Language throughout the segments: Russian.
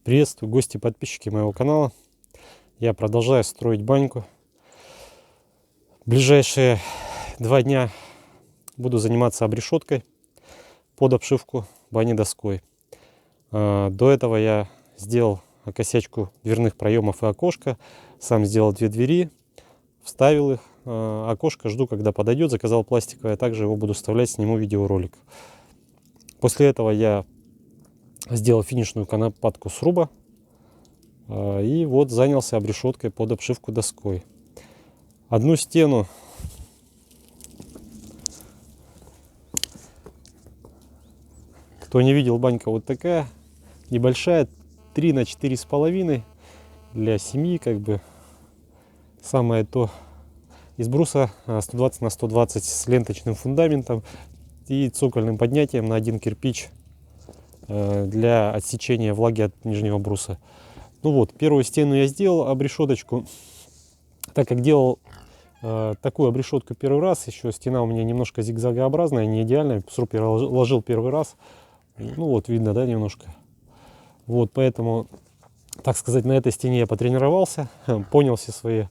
Приветствую, гости и подписчики моего канала. Я продолжаю строить баньку. В ближайшие 2 дня буду заниматься обрешеткой под обшивку бани доской. До этого я сделал косячку дверных проемов и окошка. Сам сделал 2 двери, вставил их. Окошко жду, когда подойдет. Заказал пластиковое, также его буду вставлять, сниму видеоролик. После этого я сделал финишную конопатку сруба. И вот занялся обрешеткой под обшивку доской. Одну стену кто не видел, банька вот такая небольшая, 3 на 4,5 для семьи, как бы самое то. Из бруса 120 на 120 с ленточным фундаментом и цокольным поднятием на 1 кирпич для отсечения влаги от нижнего бруса. Ну вот, первую стену я сделал, обрешеточку. Так как делал такую обрешетку первый раз, еще стена у меня немножко зигзагообразная, не идеальная, сруб я ложил первый раз. Ну вот, видно, да, немножко. Вот, поэтому, так сказать, на этой стене я потренировался, понял все свои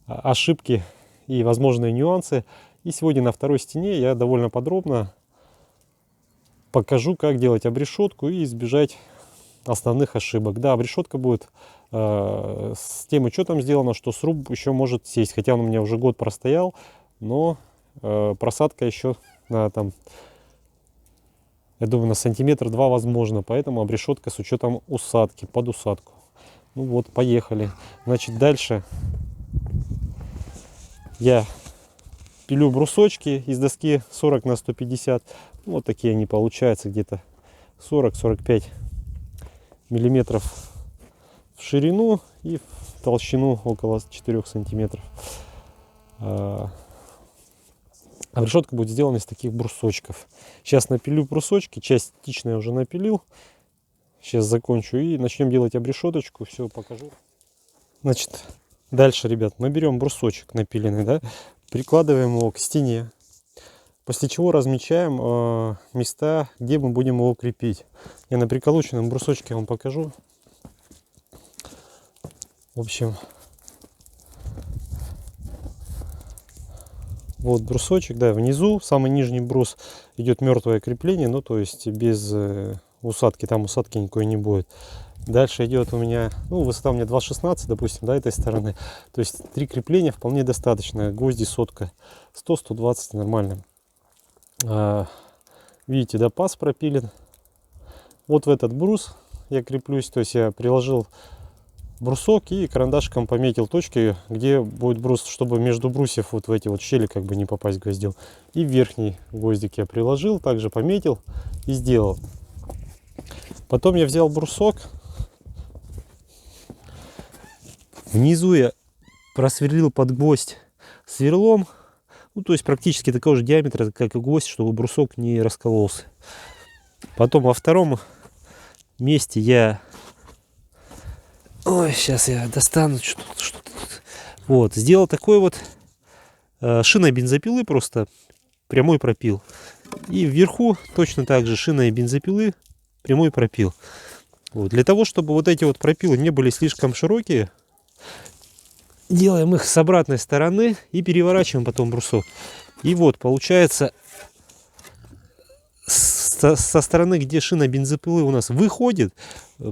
ошибки и возможные нюансы. И сегодня на второй стене я довольно подробно покажу, как делать обрешетку и избежать основных ошибок. Да, обрешетка будет с тем учетом сделана, что сруб еще может сесть, хотя он у меня уже год простоял, но просадка еще на там, я думаю, на 1-2 сантиметра возможно, поэтому обрешетка с учетом усадки, под усадку. Ну вот, поехали. Значит, дальше я пилю брусочки из доски 40 на 150. Вот такие они получаются, где-то 40-45 миллиметров в ширину и в толщину около 4 сантиметров. Обрешетка будет сделана из таких брусочков. Сейчас напилю брусочки, частично я уже напилил. Сейчас закончу и начнем делать обрешеточку, все покажу. Значит, дальше, ребят, мы берем брусочек напиленный, да, прикладываем его к стене, после чего размечаем места, где мы будем его крепить. Я на приколоченном брусочке вам покажу. В общем, вот брусочек, да, внизу, самый нижний брус идет мертвое крепление, ну то есть без усадки, там усадки никакой не будет. Дальше идет у меня, ну высота у меня 2,16, допустим, да, этой стороны. То есть 3 крепления вполне достаточно, гвозди сотка, 100-120 нормально. Видите, да, паз пропилен. Вот в этот брус я креплюсь, то есть я приложил брусок и карандашиком пометил точки, где будет брус, чтобы между брусьев вот в эти вот щели как бы не попасть гвоздем. И верхний гвоздик я приложил, также пометил и сделал. Потом я взял брусок, внизу я просверлил под гвоздь сверлом, ну то есть практически такого же диаметра, как и гвоздь, чтобы брусок не раскололся. Потом во втором месте я... Ой, сейчас я достану что-то. Вот, сделал такой вот шиной бензопилы, просто прямой пропил. И вверху точно так же шиной бензопилы прямой пропил. Вот. Для того, чтобы вот эти вот пропилы не были слишком широкие, делаем их с обратной стороны и переворачиваем потом брусок. И вот получается со стороны, где шина бензопилы у нас выходит,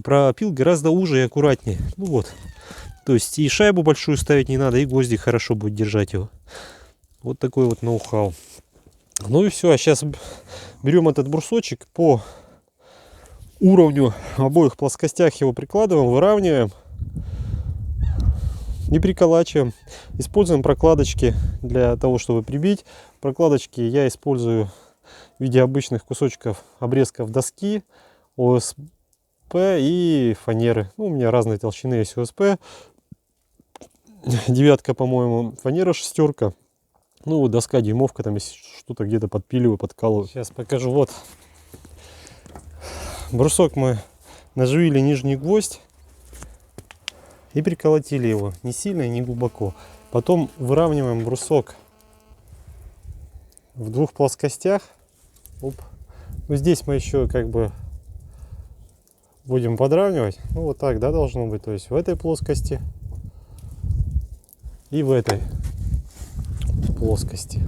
пропил гораздо уже и аккуратнее. Ну вот. То есть и шайбу большую ставить не надо, и гвоздик хорошо будет держать его. Вот такой вот ноу-хау. Ну и все. А сейчас берем этот брусочек, по уровню в обоих плоскостях его прикладываем, выравниваем и приколачиваем. Используем прокладочки для того, чтобы прибить. Прокладочки я использую в виде обычных кусочков обрезков доски, ОСП и фанеры. Ну, у меня разные толщины есть ОСП. 9, по-моему, фанера 6. Ну, доска дюймовка, там если что-то где-то подпиливаю, подкалываю. Сейчас покажу. Вот брусок мы наживили нижний гвоздь и приколотили его. Не сильно и не глубоко. Потом выравниваем брусок в 2 плоскостях. Оп. Ну, здесь мы еще как бы будем подравнивать. Ну вот так, да, должно быть. То есть в этой плоскости и в этой плоскости.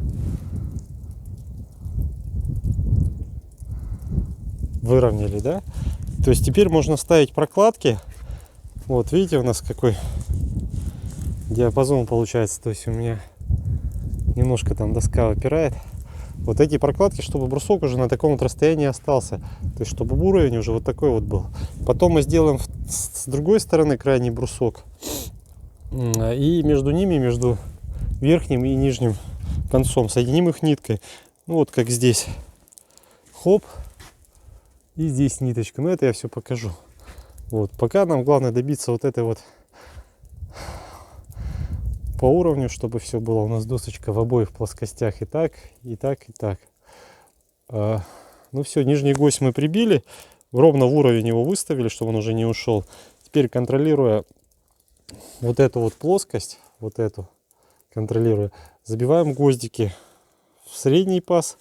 Выровняли, да? То есть теперь можно ставить прокладки. Вот видите, у нас какой диапазон получается. То есть у меня немножко там доска выпирает. Вот эти прокладки, чтобы брусок уже на таком вот расстоянии остался. То есть чтобы уровень уже вот такой вот был. Потом мы сделаем с другой стороны крайний брусок. И между ними, между верхним и нижним концом соединим их ниткой. Ну вот как здесь. Хоп. И здесь ниточка. Но это я все покажу. Вот. Пока нам главное добиться вот этой вот по уровню, чтобы все было у нас досочка в обоих плоскостях. И так, и так, и так. Ну все, нижний гвоздь мы прибили. Ровно в уровень его выставили, чтобы он уже не ушел. Теперь, контролируя вот эту вот плоскость, вот эту контролируя, забиваем гвоздики в средний паз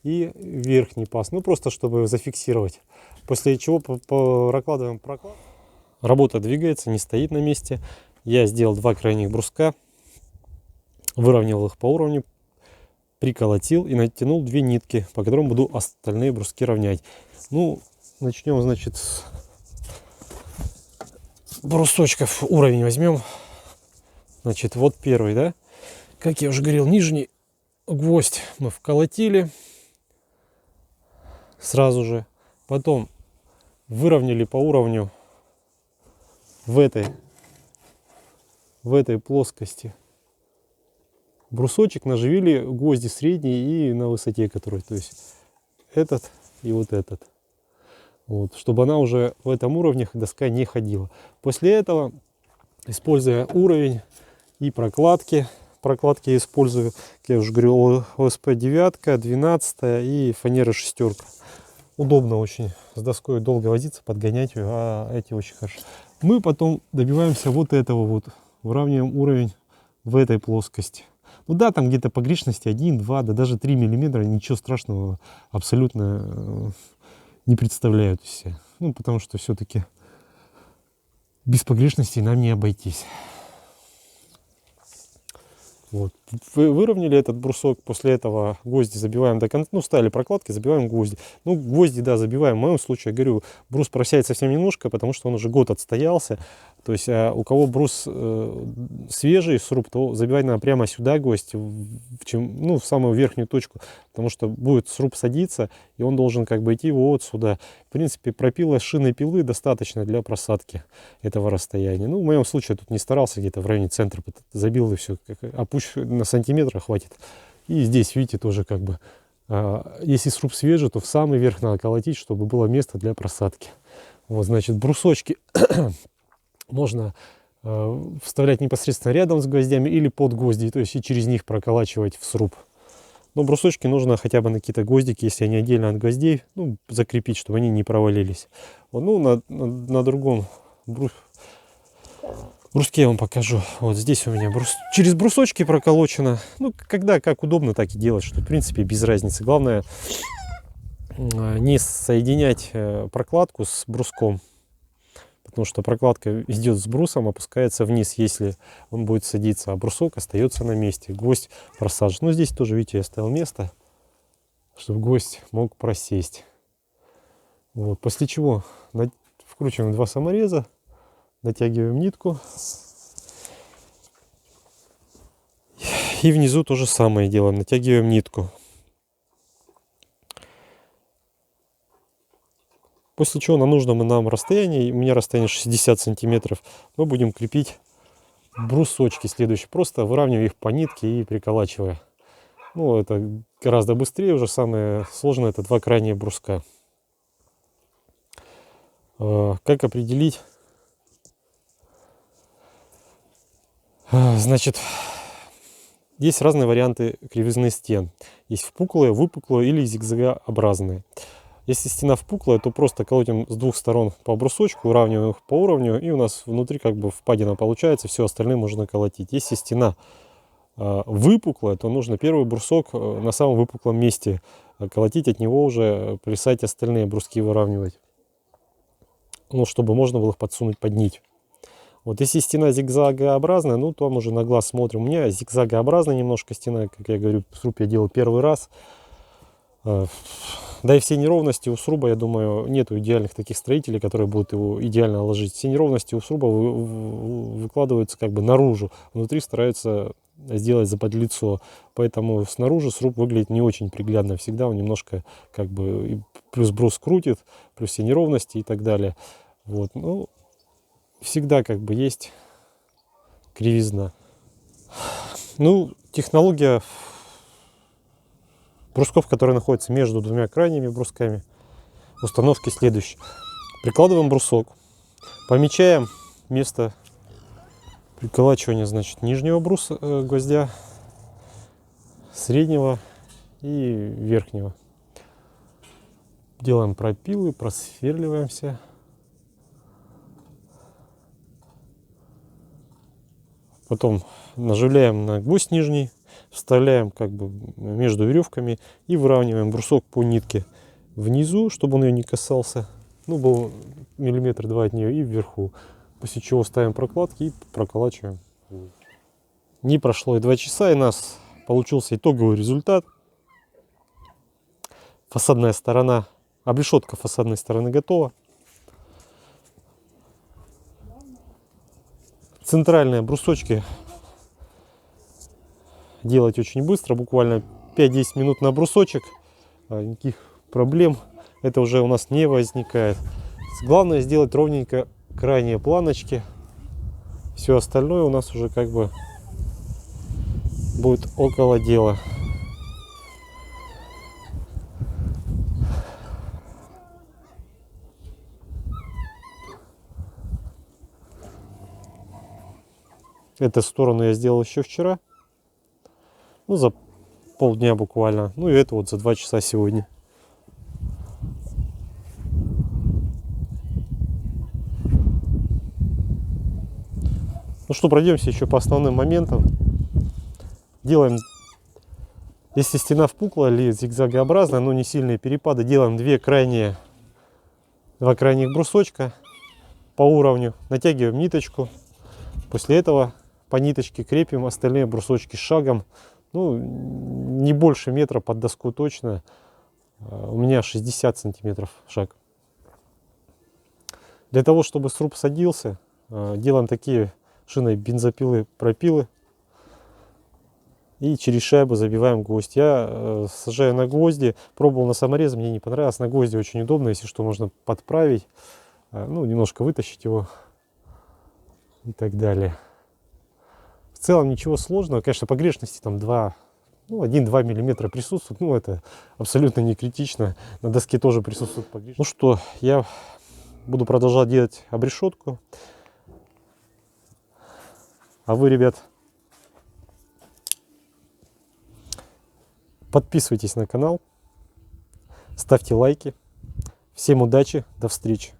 и верхний паз. Ну просто чтобы зафиксировать. После чего прокладываем прокладку. Работа двигается, не стоит на месте. Я сделал два крайних бруска, выровнял их по уровню, приколотил и натянул две нитки, по которым буду остальные бруски равнять. Ну, начнем, значит, с брусочков. Уровень возьмем. Значит, вот первый, да? Как я уже говорил, нижний гвоздь мы вколотили сразу же. Потом выровняли по уровню в этой плоскости брусочек, наживили гвозди средние и на высоте которой, то есть этот и вот этот, вот, чтобы она уже в этом уровне доска не ходила. После этого, используя уровень и прокладки использую, как я уже говорил, ОСП 9, 12 и фанера 6. Удобно очень с доской долго возиться, подгонять ее, а эти очень хорошо. Мы потом добиваемся вот этого вот, выравниваем уровень в этой плоскости. Ну да, там где-то погрешности 1, 2, да даже 3 миллиметра, ничего страшного абсолютно не представляют из себя. Ну, потому что все-таки без погрешностей нам не обойтись. Вот. Выровняли этот брусок, после этого гвозди забиваем до конца, ну, ставили прокладки, забиваем гвозди. Ну, гвозди, да, забиваем. В моем случае, я говорю, брус просяет совсем немножко, потому что он уже год отстоялся. То есть, у кого брус свежий, сруб, то забивать надо прямо сюда гвоздь, в самую верхнюю точку, потому что будет сруб садиться, и он должен как бы идти вот сюда. В принципе, пропила шины пилы достаточно для просадки этого расстояния. Ну, в моем случае, я тут не старался, где-то в районе центра забил, и все, опущу на сантиметр, хватит. И здесь, видите, тоже как бы, если сруб свежий, то в самый верх надо колотить, чтобы было место для просадки. Вот, значит, брусочки можно вставлять непосредственно рядом с гвоздями или под гвозди, то есть и через них проколачивать в сруб. Но брусочки нужно хотя бы на какие-то гвоздики, если они отдельно от гвоздей, ну, закрепить, чтобы они не провалились. Вот, ну, на другом бруске я вам покажу. Вот здесь у меня через брусочки проколочено. Ну, когда как удобно, так и делать, что в принципе без разницы. Главное не соединять прокладку с бруском. Потому что прокладка идет с брусом, опускается вниз, если он будет садиться, а брусок остается на месте. Гвоздь просажен. Но здесь тоже, видите, я оставил место, чтобы гвоздь мог просесть. Вот. После чего вкручиваем два самореза, натягиваем нитку. И внизу то же самое делаем, натягиваем нитку. После чего на нужном нам расстоянии, у меня расстояние 60 сантиметров, мы будем крепить брусочки следующие, просто выравнивая их по нитке и приколачивая. Ну, это гораздо быстрее, уже самое сложное — это два крайних бруска. Как определить? Значит, есть разные варианты кривизны стен. Есть впуклые, выпуклые или зигзагообразные. Если стена впуклая, то просто колотим с двух сторон по брусочку, уравниваем их по уровню, и у нас внутри как бы впадина получается, все остальное можно колотить. Если стена выпуклая, то нужно первый брусок на самом выпуклом месте колотить, от него уже плясать остальные бруски, выравнивать. ну, чтобы можно было их подсунуть под нить. Вот если стена зигзагообразная, ну, там уже на глаз смотрим. У меня зигзагообразная немножко стена, как я говорю, сруб я делал первый раз. Да и все неровности у сруба, я думаю, нету идеальных таких строителей, которые будут его идеально ложить. Все неровности у сруба выкладываются как бы наружу, внутри стараются сделать заподлицо. Поэтому снаружи сруб выглядит не очень приглядно. Всегда он немножко как бы плюс брус крутит, плюс все неровности и так далее. Вот, ну, всегда как бы есть кривизна. Ну, технология брусков, которые находятся между двумя крайними брусками, установки следующие. Прикладываем брусок, помечаем место приколачивания, значит, нижнего бруса, гвоздя, среднего и верхнего. Делаем пропилы, просверливаемся. Потом наживляем на гвоздь нижний, вставляем как бы между веревками и выравниваем брусок по нитке внизу, чтобы он ее не касался. Ну, был миллиметр два от нее, и вверху. После чего ставим прокладки и проколачиваем. Не прошло и 2 часа, и у нас получился итоговый результат. Фасадная сторона, обрешетка фасадной стороны готова. Центральные брусочки делать очень быстро, буквально 5-10 минут на брусочек. Никаких проблем это уже у нас не возникает. Главное сделать ровненько крайние планочки. Все остальное у нас уже как бы будет около дела. Эту сторону я сделал еще вчера. Ну, за полдня буквально. Ну и это вот за 2 часа сегодня. Ну что, пройдемся еще по основным моментам. Делаем, если стена впуклая или зигзагообразная, но не сильные перепады, делаем два крайних брусочка по уровню, натягиваем ниточку. После этого по ниточке крепим остальные брусочки шагом. Ну, не больше метра под доску точно. У меня 60 сантиметров шаг. Для того, чтобы сруб садился, делаем такие шиной бензопилы, пропилы. И через шайбу забиваем гвоздь. Я сажаю на гвозди. Пробовал на саморез, мне не понравилось. На гвозди очень удобно, если что, можно подправить. Ну, немножко вытащить его. И так далее. В целом ничего сложного. Конечно, погрешности там 1-2 миллиметра присутствуют. Ну, это абсолютно не критично. На доске тоже присутствует погрешность. Ну что, я буду продолжать делать обрешетку. А вы, ребят, подписывайтесь на канал, ставьте лайки. Всем удачи, до встречи.